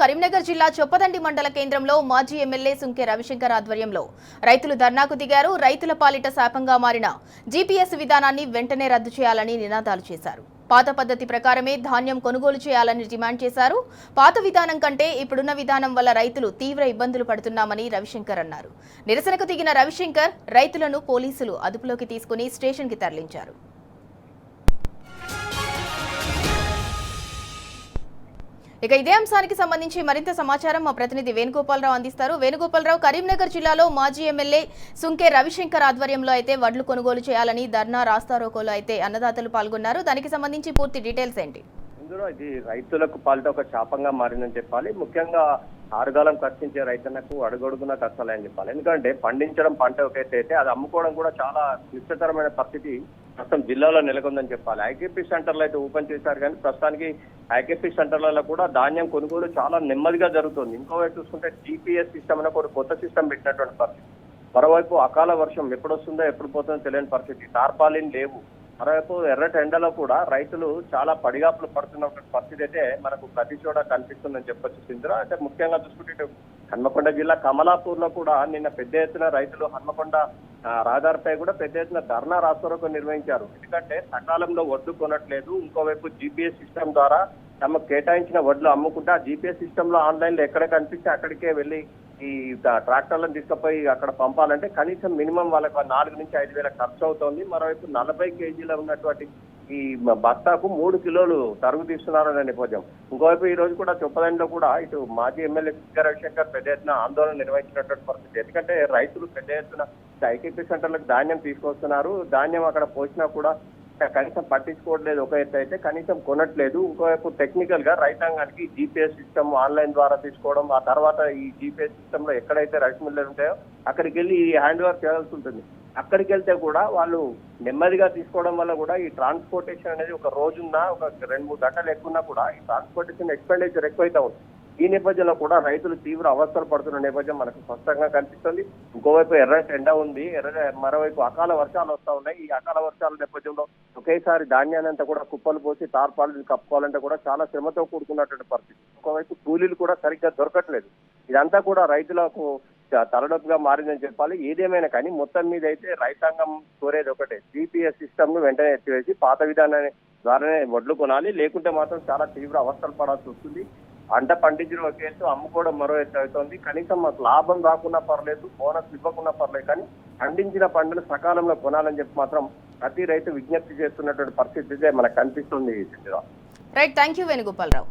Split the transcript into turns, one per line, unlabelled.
కరీంనగర్ జిల్లా చొప్పదండి మండల కేంద్రంలో మాజీ ఎమ్మెల్యే సుంకె రవిశంకర్ ఆధ్వర్యంలో రైతులు ధర్నాకు దిగారు. రైతుల పాలిట శాపంగా మారిన జీపీఎస్ విధానాన్ని వెంటనే రద్దు చేయాలని నినాదాలు చేశారు. పాత పద్ధతి ప్రకారమే ధాన్యం కొనుగోలు చేయాలని డిమాండ్ చేశారు. పాత విధానం కంటే ఇప్పుడున్న విధానం వల్ల రైతులు తీవ్ర ఇబ్బందులు పడుతున్నామని రవిశంకర్ అన్నారు. నిరసనకు దిగిన రవిశంకర్ రైతులను పోలీసులు అదుపులోకి తీసుకుని స్టేషన్కి తరలించారు. ఇక ఇదే అంశానికి సంబంధించి మరింత సమాచారం మా ప్రతినిధి వేణుగోపాలరావు అందిస్తారు. వేణుగోపాలరావు, కరీంనగర్ జిల్లాలో మాజీ ఎమ్మెల్యే సుంకె రవిశంకర్ ఆధ్వర్యంలో అయితే వడ్లు కొనుగోలు చేయాలని ధర్నా రాస్తారోకోలో అయితే అన్నదాతలు పాల్గొన్నారు. దానికి సంబంధించి పూర్తి డీటెయిల్స్ ఏంటి?
ఇందులో ఇది రైతులకు పాలిట ఒక శాపంగా మారిందని చెప్పాలి. ముఖ్యంగా ఆరుగాలం కష్టించే రైతన్నకు అడుగడుగున కష్టాలని చెప్పాలి. ఎందుకంటే పండించడం పంట ఒకైతే అయితే అది అమ్ముకోవడం కూడా చాలా క్లిష్టతరమైన పరిస్థితి ప్రస్తుతం జిల్లాలో నెలకొందని చెప్పాలి. ఐకేపీ సెంటర్లు అయితే ఓపెన్ చేశారు, కానీ ప్రస్తుతానికి ఐకేపీ సెంటర్లలో కూడా ధాన్యం కొనుగోలు చాలా నెమ్మదిగా జరుగుతుంది. ఇంకోవైపు చూసుకుంటే జీపీఎస్ సిస్టమ్ అనే ఒక కొత్త సిస్టమ్ పెట్టినటువంటి పరిస్థితి. మరోవైపు అకాల వర్షం ఎప్పుడు వస్తుందో ఎప్పుడు పోతుందో తెలియని పరిస్థితి, టార్పాలిన్ లేవు. మరోవైపు ఎర్రటి ఎండలో కూడా రైతులు చాలా పడిగాపులు పడుతున్న పరిస్థితి అయితే మనకు ప్రతి చోట కనిపిస్తుందని చెప్పొచ్చు. సింధురా, అంటే ముఖ్యంగా చూసుకుంటే హన్మకొండ జిల్లా కమలాపూర్ లో కూడా నిన్న పెద్ద ఎత్తున రైతులు హన్మకొండ రహదారిపై కూడా పెద్ద ఎత్తున ధర్నా రాస్తారోకో నిర్వహించారు. ఎందుకంటే సకాలంలో వడ్లు కొనట్లేదు. ఇంకోవైపు జీపీఎస్ సిస్టమ్ ద్వారా తమకు కేటాయించిన వడ్లు అమ్ముకుంటే ఆ జీపీఎస్ సిస్టమ్ లో ఆన్లైన్ లో ఎక్కడ కనిపిస్తే అక్కడికే వెళ్ళి ఈ ట్రాక్టర్లను తీసుకుపోయి అక్కడ పంపాలంటే కనీసం మినిమం వాళ్ళకి 4 నుంచి 5 వేల ఖర్చు అవుతోంది. మరోవైపు 40 కేజీల ఉన్నటువంటి ఈ బస్తాకు 3 కిలోలు తరుగు తీస్తున్నారనే నేపథ్యం. ఇంకోవైపు ఈ రోజు కూడా చొప్పదండిలో కూడా ఇటు మాజీ ఎమ్మెల్యే సుంకె రవిశంకర్ పెద్ద ఎత్తున ఆందోళన నిర్వహించినటువంటి పరిస్థితి. ఎందుకంటే రైతులు పెద్ద ఎత్తున ఐకేపీ సెంటర్లకు ధాన్యం తీసుకొస్తున్నారు. ధాన్యం అక్కడ పోసినా కూడా కనీసం పట్టించుకోవట్లేదు ఒక ఎత్తు అయితే, కనీసం కొనట్లేదు. ఇంకోవైపు టెక్నికల్ గా రైతాంగానికి జీపీఎస్ సిస్టమ్ ఆన్లైన్ ద్వారా తీసుకోవడం, ఆ తర్వాత ఈ జీపీఎస్ సిస్టమ్ లో ఎక్కడైతే రైస్ మిల్లర్ ఉంటాయో అక్కడికి వెళ్ళి హ్యాండ్ ఓవర్ చేయాల్సి ఉంటుంది. అక్కడికి వెళ్తే కూడా వాళ్ళు నెమ్మదిగా తీసుకోవడం వల్ల కూడా ఈ ట్రాన్స్పోర్టేషన్ అనేది ఒక రోజున్నా ఒక 2-3 గంటలు ఎక్కున్నా కూడా ఈ ట్రాన్స్పోర్టేషన్ ఎక్స్పెండిచర్ ఎక్కువైతే ఉంది. ఈ నేపథ్యంలో కూడా రైతులు తీవ్ర అవస్థలు పడుతున్న నేపథ్యం మనకు స్పష్టంగా కనిపిస్తుంది. ఇంకోవైపు ఎర్రటి ఎండ ఉంది, మరోవైపు అకాల వర్షాలు వస్తా ఉన్నాయి. ఈ అకాల వర్షాల నేపథ్యంలో ఒకేసారి ధాన్యాన్ని అంతా కూడా కుప్పలు పోసి తార్పాలు కప్పుకోవాలంటే కూడా చాలా శ్రమతో కూడుకున్నటువంటి పరిస్థితి. ఇంకోవైపు కూలీలు కూడా సరిగ్గా దొరకట్లేదు. ఇదంతా కూడా రైతులకు తలనొప్పిగా మారిందని చెప్పాలి. ఏదేమైనా కానీ మొత్తం మీద అయితే రైతాంగం కోరేది ఒకటే, జీపీఎస్ సిస్టమ్ ను వెంటనే ఎత్తివేసి పాత విధానాన్ని ద్వారానే వడ్లు కొనాలి. లేకుంటే మాత్రం చాలా తీవ్ర అవస్థలు పడాల్సి వస్తుంది. పంట పండించడం ఒక ఎత్తు, అమ్ముకోవడం మరో ఎత్తు అవుతుంది. కనీసం మాకు లాభం రాకున్నా పర్లేదు, బోనస్ ఇవ్వకున్నా పర్లేదు, కానీ పండించిన పంటను సకాలంలో కొనాలని చెప్పి మాత్రం ప్రతి రైతు విజ్ఞప్తి చేస్తున్నటువంటి పరిస్థితి మనకు కనిపిస్తుంది.
Right, thank you Venugopala Rao.